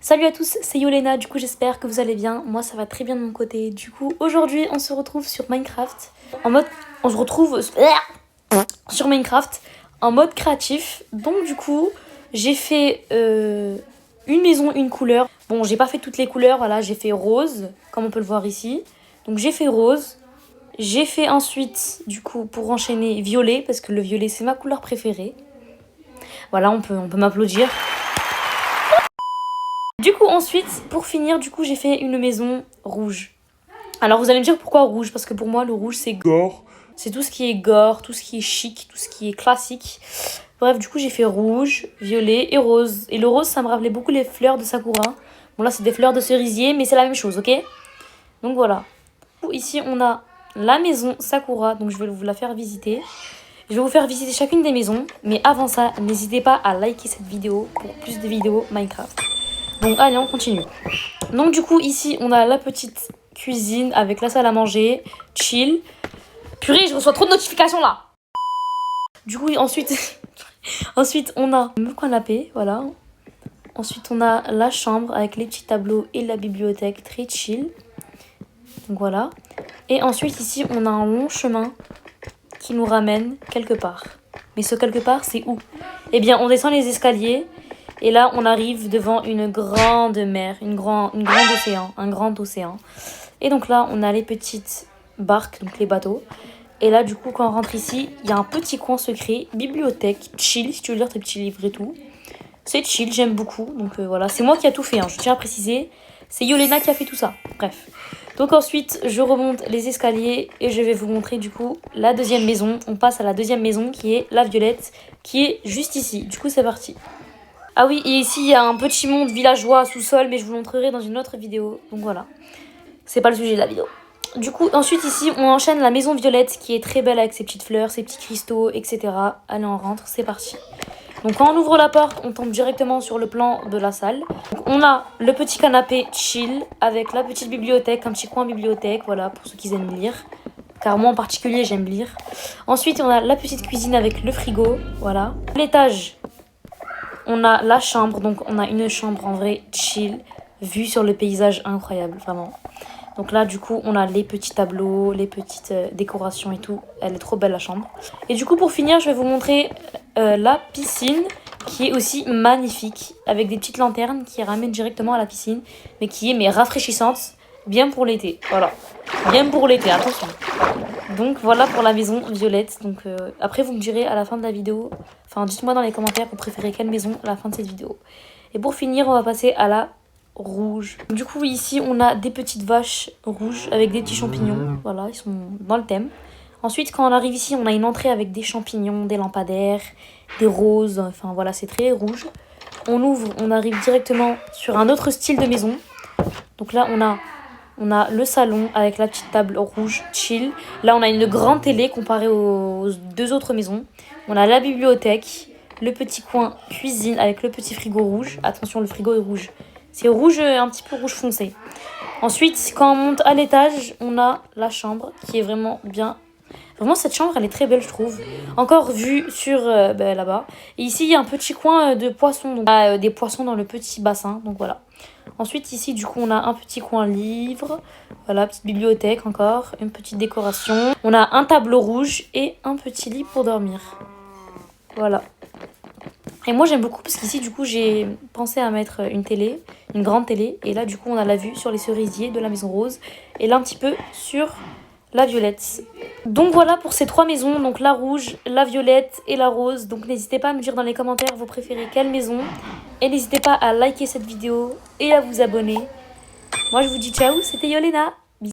Salut à tous, c'est Yolena, du coup j'espère que vous allez bien, moi ça va très bien de mon côté. Du coup aujourd'hui on se retrouve sur Minecraft, on se retrouve sur Minecraft en mode créatif. Donc du coup j'ai fait une maison, une couleur. Bon, j'ai pas fait toutes les couleurs, voilà, j'ai fait rose, comme on peut le voir ici. Donc j'ai fait rose, j'ai fait ensuite du coup pour enchaîner violet, parce que le violet c'est ma couleur préférée. Voilà, on peut m'applaudir. Du coup ensuite, pour finir, du coup j'ai fait une maison rouge. Alors vous allez me dire pourquoi rouge, parce que pour moi le rouge c'est gore. C'est tout ce qui est gore, tout ce qui est chic, tout ce qui est classique. Bref, du coup j'ai fait rouge, violet et rose. Et le rose ça me rappelait beaucoup les fleurs de Sakura. Bon là c'est des fleurs de cerisier mais c'est la même chose, ok? Donc voilà. Ici on a la maison Sakura, donc je vais vous la faire visiter. Je vais vous faire visiter chacune des maisons. Mais avant ça, n'hésitez pas à liker cette vidéo pour plus de vidéos Minecraft. Donc allez, on continue. Donc du coup ici on a la petite cuisine avec la salle à manger, chill. Purée, je reçois trop de notifications là. Du coup ensuite on a le canapé, voilà. Ensuite on a la chambre avec les petits tableaux et la bibliothèque, très chill. Donc voilà. Et ensuite ici on a un long chemin qui nous ramène quelque part. Mais ce quelque part c'est où? Eh bien on descend les escaliers. Et là, on arrive devant une grande mer, un grand océan. Et donc là, on a les petites barques, donc les bateaux. Et là, du coup, quand on rentre ici, il y a un petit coin secret, bibliothèque, chill, si tu veux lire tes petits livres et tout. C'est chill, j'aime beaucoup. Donc voilà, c'est moi qui a tout fait, hein, je tiens à préciser. C'est Yolena qui a fait tout ça. Bref. Donc ensuite, je remonte les escaliers et je vais vous montrer du coup la deuxième maison. On passe à la deuxième maison qui est la violette, qui est juste ici. Du coup, c'est parti. Ah oui, et ici, il y a un petit monde villageois sous-sol, mais je vous le montrerai dans une autre vidéo. Donc voilà, c'est pas le sujet de la vidéo. Du coup, ensuite, ici, on enchaîne la maison violette, qui est très belle avec ses petites fleurs, ses petits cristaux, etc. Allez, on rentre, c'est parti. Donc quand on ouvre la porte, on tombe directement sur le plan de la salle. Donc, on a le petit canapé chill, avec la petite bibliothèque, un petit coin bibliothèque, voilà, pour ceux qui aiment lire. Car moi, en particulier, j'aime lire. Ensuite, on a la petite cuisine avec le frigo, voilà. L'étage. On a la chambre, donc on a une chambre en vrai chill, vue sur le paysage incroyable, vraiment. Donc là, du coup, on a les petits tableaux, les petites décorations et tout. Elle est trop belle, la chambre. Et du coup, pour finir, je vais vous montrer la piscine, qui est aussi magnifique, avec des petites lanternes qui ramènent directement à la piscine, mais qui est rafraîchissante, bien pour l'été. Voilà, bien pour l'été, attention. Donc voilà pour la maison violette. Donc après vous me direz à la fin de la vidéo, enfin dites-moi dans les commentaires vous préférez quelle maison à la fin de cette vidéo. Et pour finir on va passer à la rouge. Du coup ici on a des petites vaches rouges avec des petits champignons. Voilà, ils sont dans le thème. Ensuite quand on arrive ici on a une entrée avec des champignons, des lampadaires, des roses. Enfin voilà, c'est très rouge. On ouvre, on arrive directement sur un autre style de maison. Donc là on a le salon avec la petite table rouge, chill. Là, on a une grande télé comparée aux deux autres maisons. On a la bibliothèque, le petit coin cuisine avec le petit frigo rouge. Attention, le frigo est rouge. C'est rouge, un petit peu rouge foncé. Ensuite, quand on monte à l'étage, on a la chambre qui est vraiment bien. Vraiment, cette chambre, elle est très belle, je trouve. Encore vue sur là-bas. Et ici, il y a un petit coin de poissons. Donc, des poissons dans le petit bassin. Donc, voilà. Ensuite, ici, du coup, on a un petit coin livre. Voilà, petite bibliothèque encore. Une petite décoration. On a un tableau rouge et un petit lit pour dormir. Voilà. Et moi, j'aime beaucoup parce qu'ici, du coup, j'ai pensé à mettre une télé. Une grande télé. Et là, du coup, on a la vue sur les cerisiers de la maison rose. Et là, un petit peu sur la violette. Donc voilà pour ces trois maisons, donc la rouge, la violette et la rose. Donc n'hésitez pas à me dire dans les commentaires vous préférez quelle maison. Et n'hésitez pas à liker cette vidéo et à vous abonner. Moi je vous dis ciao, c'était Yolena.